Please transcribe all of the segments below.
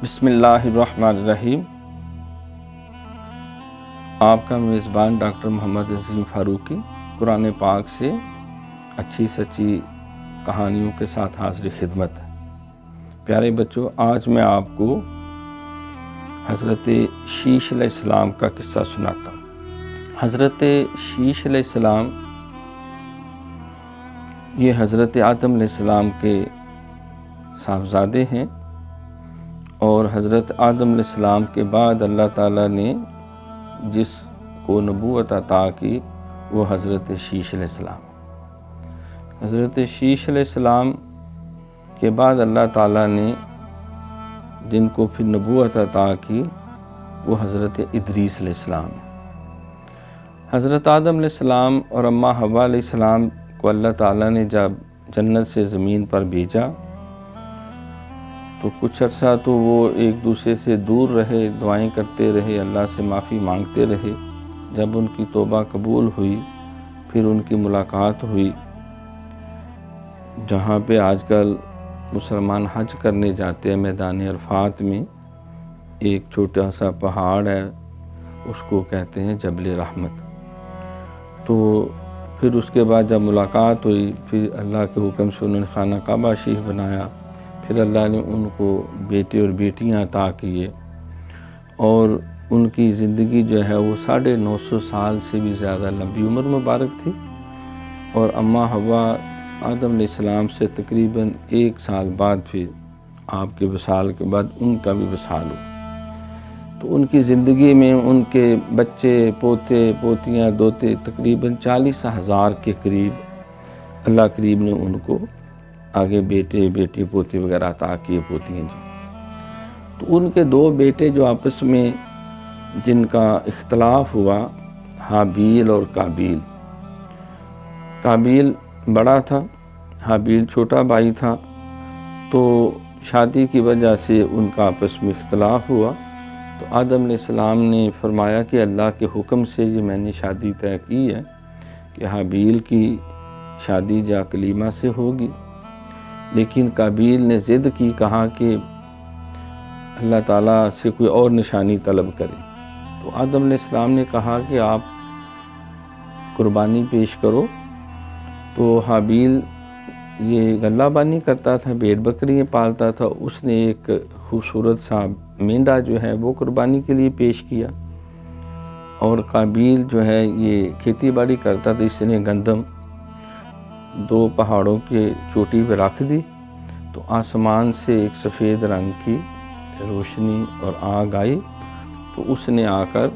بسم اللہ الرحمن الرحیم۔ آپ کا میزبان ڈاکٹر محمد عظیم فاروقی قرآن پاک سے اچھی سچی کہانیوں کے ساتھ حاضر خدمت ہے۔ پیارے بچوں، آج میں آپ کو حضرت شیش علیہ السلام کا قصہ سناتا ہوں۔ حضرت شیش علیہ السلام یہ حضرت آدم علیہ السلام کے صاحبزادے ہیں، اور حضرت آدم علیہ السلام کے بعد اللہ تعالیٰ نے جس کو نبوت عطا کی وہ حضرت شیش علیہ السلام۔ حضرت شیش علیہ السلام کے بعد اللہ تعالیٰ نے جن کو پھر نبوت عطا کی وہ حضرت ادریس علیہ السلام۔ حضرت آدم علیہ السلام اور اماں حوا علیہ السلام کو اللہ تعالیٰ نے جب جنت سے زمین پر بھیجا تو کچھ عرصہ تو وہ ایک دوسرے سے دور رہے، دعائیں کرتے رہے، اللہ سے معافی مانگتے رہے۔ جب ان کی توبہ قبول ہوئی پھر ان کی ملاقات ہوئی، جہاں پہ آج کل مسلمان حج کرنے جاتے ہیں میدان عرفات میں ایک چھوٹا سا پہاڑ ہے، اس کو کہتے ہیں جبل رحمت۔ تو پھر اس کے بعد جب ملاقات ہوئی پھر اللہ کے حکم سے انہوں نے خانہ کعبہ شریف بنایا، پھر اللہ نے ان کو بیٹے اور بیٹیاں عطا کیے، اور ان کی زندگی جو ہے وہ 950 سال سے بھی زیادہ لمبی عمر مبارک تھی، اور اماں حوا آدم علیہ السلام سے تقریباً 1 سال بعد پھر آپ کے وصال کے بعد ان کا بھی وصال ہوا۔ تو ان کی زندگی میں ان کے بچے، پوتے، پوتیاں، دوتے تقریباً 40,000 کے قریب اللہ کریم نے ان کو آگے بیٹے، بیٹی، پوتے وغیرہ عطا کیے، پوتیاں جو۔ تو ان کے 2 بیٹے جو آپس میں جن کا اختلاف ہوا، حابیل اور قابیل۔ قابیل بڑا تھا، حابیل چھوٹا بھائی تھا، تو شادی کی وجہ سے ان کا آپس میں اختلاف ہوا۔ تو آدم علیہ السلام نے فرمایا کہ اللہ کے حکم سے یہ میں نے شادی طے کی ہے کہ حابیل کی شادی جا کلیمہ سے ہوگی، لیکن قابیل نے ضد کی، کہا کہ اللہ تعالیٰ سے کوئی اور نشانی طلب کرے۔ تو آدم علیہ السلام نے کہا کہ آپ قربانی پیش کرو۔ تو حابیل یہ غلہ بانی کرتا تھا، بھیڑ بکریاں پالتا تھا، اس نے ایک خوبصورت سا مینڈا جو ہے وہ قربانی کے لیے پیش کیا، اور قابیل جو ہے یہ کھیتی باڑی کرتا تھا، اس نے گندم 2 پہاڑوں کے چوٹی پہ رکھ دی، تو آسمان سے ایک سفید رنگ کی روشنی اور آگ آئی، تو اس نے آ کر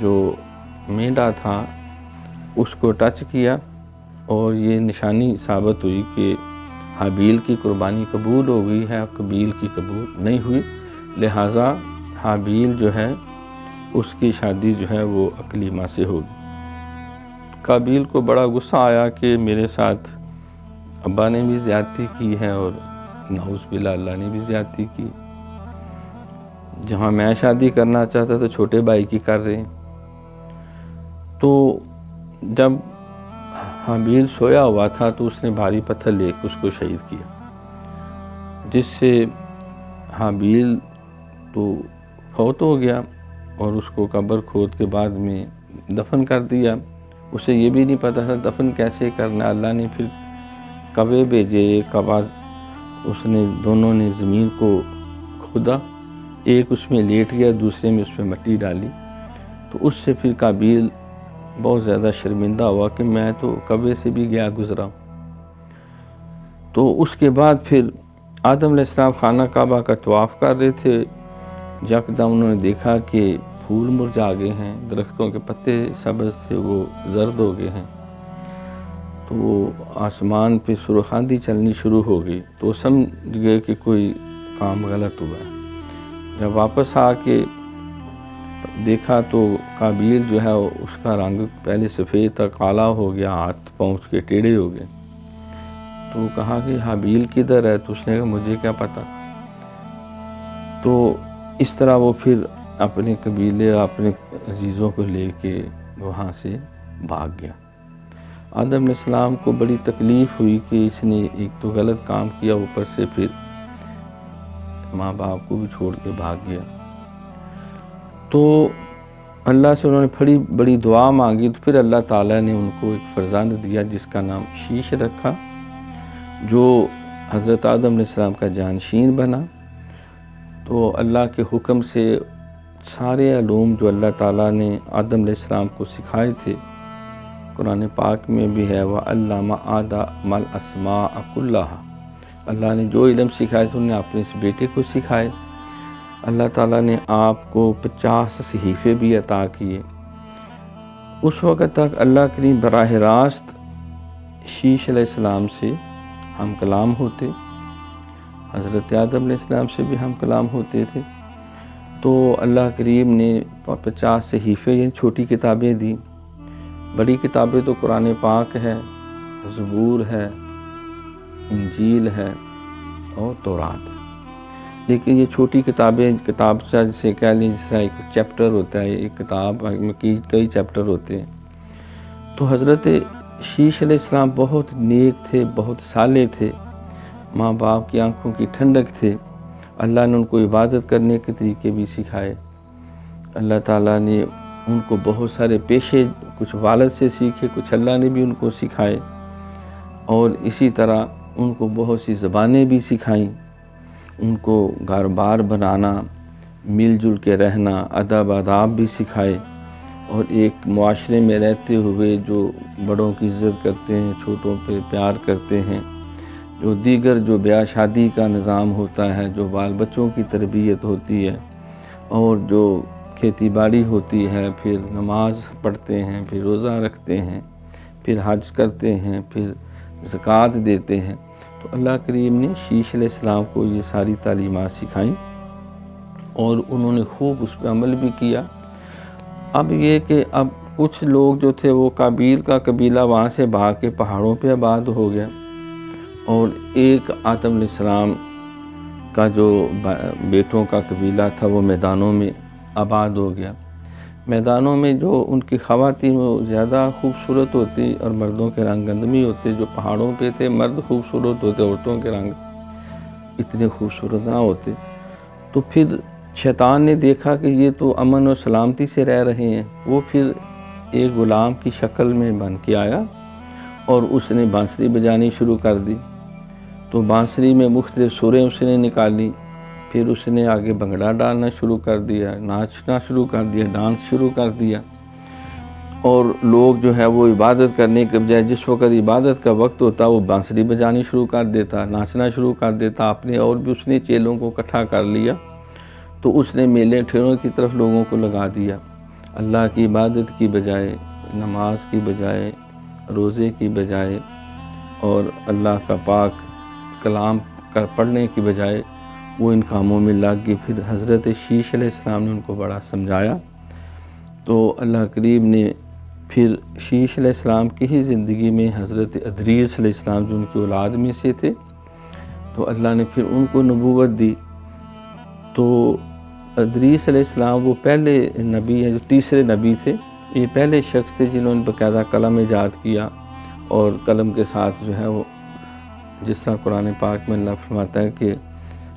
جو مینڈا تھا اس کو ٹچ کیا، اور یہ نشانی ثابت ہوئی کہ حابیل کی قربانی قبول ہو گئی ہے، قابیل کی قبول نہیں ہوئی، لہٰذا حابیل جو ہے اس کی شادی جو ہے وہ اکلیمہ سے ہوگی۔ قابیل کو بڑا غصہ آیا کہ میرے ساتھ ابا نے بھی زیادتی کی ہے اور نعوذ باللہ اللہ نے بھی زیادتی کی، جہاں میں شادی کرنا چاہتا تو چھوٹے بھائی کی کر رہے ہیں۔ تو جب حابیل سویا ہوا تھا تو اس نے بھاری پتھر لے کے اس کو شہید کیا، جس سے حابیل تو فوت ہو گیا، اور اس کو قبر کھود کے بعد میں دفن کر دیا۔ اسے یہ بھی نہیں پتا تھا دفن کیسے کرنا، اللہ نے پھر کوے بھیجے، ایک کوا اس نے دونوں نے زمین کو کھودا، ایک اس میں لیٹ گیا، دوسرے میں اس میں مٹی ڈالی، تو اس سے پھر قابیل بہت زیادہ شرمندہ ہوا کہ میں تو کوے سے بھی گیا گزرا۔ تو اس کے بعد پھر آدم علیہ السلام خانہ کعبہ کا طواف کر رہے تھے، یکدم انہوں نے دیکھا کہ پھول مرجھا گئے ہیں، درختوں کے پتے سبز تھے وہ زرد ہو گئے ہیں، تو وہ آسمان پہ سرخ آندھی چلنی شروع ہو گئی، تو وہ سمجھ گئے کہ کوئی کام غلط ہوا ہے۔ جب واپس آ کے دیکھا تو قابیل جو ہے اس کا رنگ پہلے سفید تھا، کالا ہو گیا، ہاتھ پاؤں کے ٹیڑھے ہو گئے۔ تو کہا کہ حابیل کدھر ہے؟ تو اس نے کہا مجھے کیا پتا۔ تو اس طرح وہ پھر اپنے قبیلے، اپنے عزیزوں کو لے کے وہاں سے بھاگ گیا۔ آدم علیہ السلام کو بڑی تکلیف ہوئی کہ اس نے ایک تو غلط کام کیا، اوپر سے پھر ماں باپ کو بھی چھوڑ کے بھاگ گیا۔ تو اللہ سے انہوں نے بڑی دعا مانگی، تو پھر اللہ تعالیٰ نے ان کو ایک فرزند دیا جس کا نام شیش رکھا، جو حضرت آدم علیہ السلام کا جانشین بنا۔ تو اللہ کے حکم سے سارے علوم جو اللہ تعالیٰ نے آدم علیہ السلام کو سکھائے تھے، قرآن پاک میں بھی ہے وَعَلَّمَ آدَمَ الْأَسْمَاءَ كُلَّهَا، اللہ نے جو علم سکھائے تھے انہوں نے اپنے اس بیٹے کو سکھائے۔ اللہ تعالیٰ نے آپ کو 50 صحیفے بھی عطا کیے۔ اس وقت تک اللہ کریم براہ راست شیش علیہ السلام سے ہم کلام ہوتے، حضرت آدم علیہ السلام سے بھی ہم کلام ہوتے تھے۔ تو اللہ کریم نے 50 صحیفے یعنی چھوٹی کتابیں دی، بڑی کتابیں تو قرآن پاک ہے، زبور ہے، انجیل ہے اور تورات ہے، لیکن یہ چھوٹی کتابیں کتاب جسے کہہ لیں جس طرح ایک چیپٹر ہوتا ہے، ایک کتاب میں کئی چیپٹر ہوتے ہیں۔ تو حضرت شیش علیہ السلام بہت نیک تھے، بہت صالح تھے، ماں باپ کی آنکھوں کی ٹھنڈک تھے۔ اللہ نے ان کو عبادت کرنے کے طریقے بھی سکھائے۔ اللہ تعالیٰ نے ان کو بہت سارے پیشے کچھ والد سے سیکھے، کچھ اللہ نے بھی ان کو سکھائے، اور اسی طرح ان کو بہت سی زبانیں بھی سکھائیں، ان کو گھر بار بنانا، مل جل کے رہنا، ادب آداب بھی سکھائے، اور ایک معاشرے میں رہتے ہوئے جو بڑوں کی عزت کرتے ہیں، چھوٹوں پہ پیار کرتے ہیں، جو دیگر جو بیاہ شادی کا نظام ہوتا ہے، جو بال بچوں کی تربیت ہوتی ہے، اور جو کھیتی باڑی ہوتی ہے، پھر نماز پڑھتے ہیں، پھر روزہ رکھتے ہیں، پھر حج کرتے ہیں، پھر زکوٰۃ دیتے ہیں۔ تو اللہ کریم نے شیش علیہ السلام کو یہ ساری تعلیمات سکھائیں، اور انہوں نے خوب اس پہ عمل بھی کیا۔ اب یہ کہ اب کچھ لوگ جو تھے وہ قابیل کا قبیلہ وہاں سے بھاگ کے پہاڑوں پہ آباد ہو گیا، اور ایک آدم علیہ السلام کا جو بیٹوں کا قبیلہ تھا وہ میدانوں میں آباد ہو گیا۔ میدانوں میں جو ان کی خواتین وہ زیادہ خوبصورت ہوتی اور مردوں کے رنگ گندمی ہوتے، جو پہاڑوں پہ تھے مرد خوبصورت ہوتے، عورتوں کے رنگ اتنے خوبصورت نہ ہوتے۔ تو پھر شیطان نے دیکھا کہ یہ تو امن و سلامتی سے رہ رہے ہیں، وہ پھر ایک غلام کی شکل میں بن کے آیا اور اس نے بانسری بجانی شروع کر دی۔ تو بانسری میں مختلف سریں اس نے نکالی، پھر اس نے آگے بھنگڑا ڈالنا شروع کر دیا، ناچنا شروع کر دیا، ڈانس شروع کر دیا، اور لوگ جو ہے وہ عبادت کرنے کے بجائے جس وقت عبادت کا وقت ہوتا وہ بانسری بجانی شروع کر دیتا، ناچنا شروع کر دیتا اپنے، اور بھی اس نے چیلوں کو اکٹھا کر لیا۔ تو اس نے میلے ٹھیلوں کی طرف لوگوں کو لگا دیا، اللہ کی عبادت کی بجائے، نماز کی بجائے، روزے کی بجائے، اور اللہ کا پاک کلام پڑھنے کی بجائے وہ ان کاموں میں لگ گئے۔ پھر حضرت شیش علیہ السلام نے ان کو بڑا سمجھایا، تو اللہ کریم نے پھر شیش علیہ السلام کی ہی زندگی میں حضرت ادریس علیہ السلام جو ان کی اولاد میں سے تھے، تو اللہ نے پھر ان کو نبوت دی۔ تو ادریس علیہ السلام وہ پہلے نبی ہیں، جو تیسرے نبی تھے، یہ پہلے شخص تھے جنہوں نے باقاعدہ قلم ایجاد کیا، اور قلم کے ساتھ جو ہے وہ جس طرح قرآن پاک میں اللہ فرماتا ہے کہ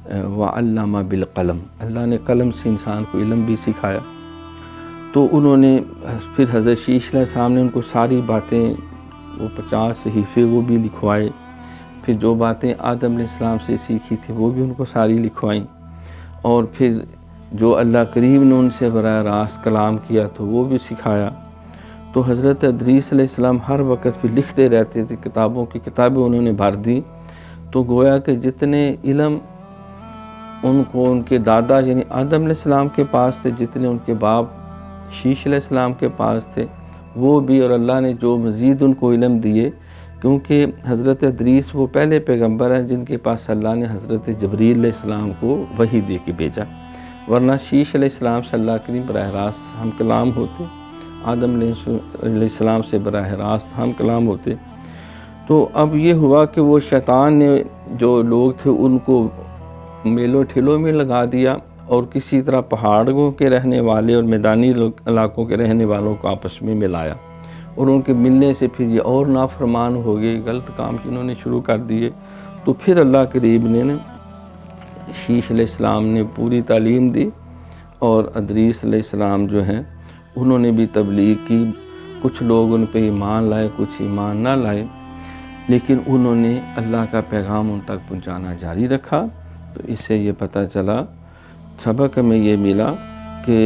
وَعَلَّمَ بِالْقَلَمِ، اللہ نے قلم سے انسان کو علم بھی سکھایا۔ تو انہوں نے پھر حضرت شیش علیہ السلام نے ان کو ساری باتیں وہ 50 صحیفے وہ بھی لکھوائے، پھر جو باتیں آدم علیہ السلام سے سیکھی تھی وہ بھی ان کو ساری لکھوائیں، اور پھر جو اللہ کریم نے ان سے براہ راست کلام کیا تو وہ بھی سکھایا۔ تو حضرت ادریس علیہ السلام ہر وقت پھر لکھتے رہتے تھے، کتابوں کی کتابیں انہوں نے بھر دی۔ تو گویا کہ جتنے علم ان کو ان کے دادا یعنی آدم علیہ السلام کے پاس تھے، جتنے ان کے باپ شیش علیہ السلام کے پاس تھے وہ بھی، اور اللہ نے جو مزید ان کو علم دیے، کیونکہ حضرت ادریس وہ پہلے پیغمبر ہیں جن کے پاس اللہ نے حضرت جبریل علیہ السلام کو وحی دے کے بھیجا، ورنہ شیش علیہ السلام سے اللہ کریم براہ راست ہم کلام ہوتے، آدم علیہ السلام سے براہ راست ہم کلام ہوتے۔ تو اب یہ ہوا کہ وہ شیطان نے جو لوگ تھے ان کو میلوں ٹھیلوں میں لگا دیا، اور کسی طرح پہاڑوں کے رہنے والے اور میدانی علاقوں کے رہنے والوں کو آپس میں ملایا، اور ان کے ملنے سے پھر یہ اور نافرمان ہو گئے، غلط کام انہوں نے شروع کر دیے۔ تو پھر اللہ کریم نے شیش علیہ السلام نے پوری تعلیم دی، اور ادریس علیہ السلام جو ہیں انہوں نے بھی تبلیغ کی۔ کچھ لوگ ان پہ ایمان لائے، کچھ ایمان نہ لائے، لیکن انہوں نے اللہ کا پیغام ان تک پہنچانا جاری رکھا۔ تو اس سے یہ پتہ چلا، سبق ہمیں یہ ملا کہ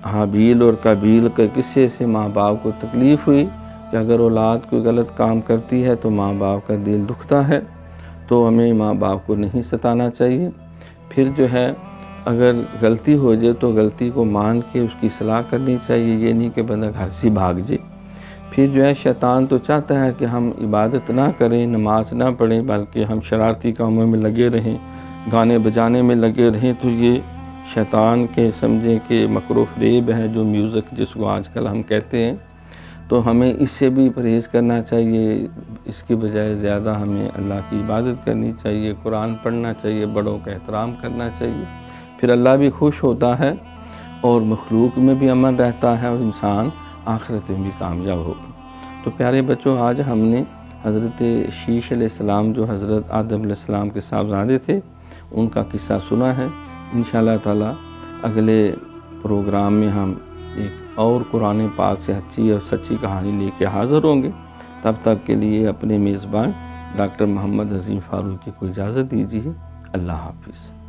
حابیل اور قابیل کے قصے سے ماں باپ کو تکلیف ہوئی کہ اگر اولاد کوئی غلط کام کرتی ہے تو ماں باپ کا دل دکھتا ہے، تو ہمیں ماں باپ کو نہیں ستانا چاہیے۔ پھر جو ہے اگر غلطی ہو جائے تو غلطی کو مان کے اس کی اصلاح کرنی چاہیے، یہ نہیں کہ بندہ گھر سے بھاگ جائے۔ پھر جو ہے شیطان تو چاہتا ہے کہ ہم عبادت نہ کریں، نماز نہ پڑھیں، بلکہ ہم شرارتی کاموں میں لگے رہیں، گانے بجانے میں لگے رہیں۔ تو یہ شیطان کے سمجھیں کہ مکر و فریب ہے، جو میوزک جس کو آج کل ہم کہتے ہیں۔ تو ہمیں اس سے بھی پرہیز کرنا چاہیے، اس کی بجائے زیادہ ہمیں اللہ کی عبادت کرنی چاہیے، قرآن پڑھنا چاہیے، بڑوں کا احترام کرنا چاہیے۔ پھر اللہ بھی خوش ہوتا ہے اور مخلوق میں بھی امن رہتا ہے، اور انسان آخرت میں بھی کامیاب ہوگا۔ تو پیارے بچوں، آج ہم نے حضرت شیش علیہ السلام جو حضرت آدم علیہ السلام کے صاحبزادے تھے، ان کا قصہ سنا ہے۔ انشاءاللہ تعالی اگلے پروگرام میں ہم ایک اور قرآن پاک سے اچھی اور سچی کہانی لے کے حاضر ہوں گے۔ تب تک کے لیے اپنے میزبان ڈاکٹر محمد عظیم فاروقی کو اجازت دیجیے۔ اللہ حافظ۔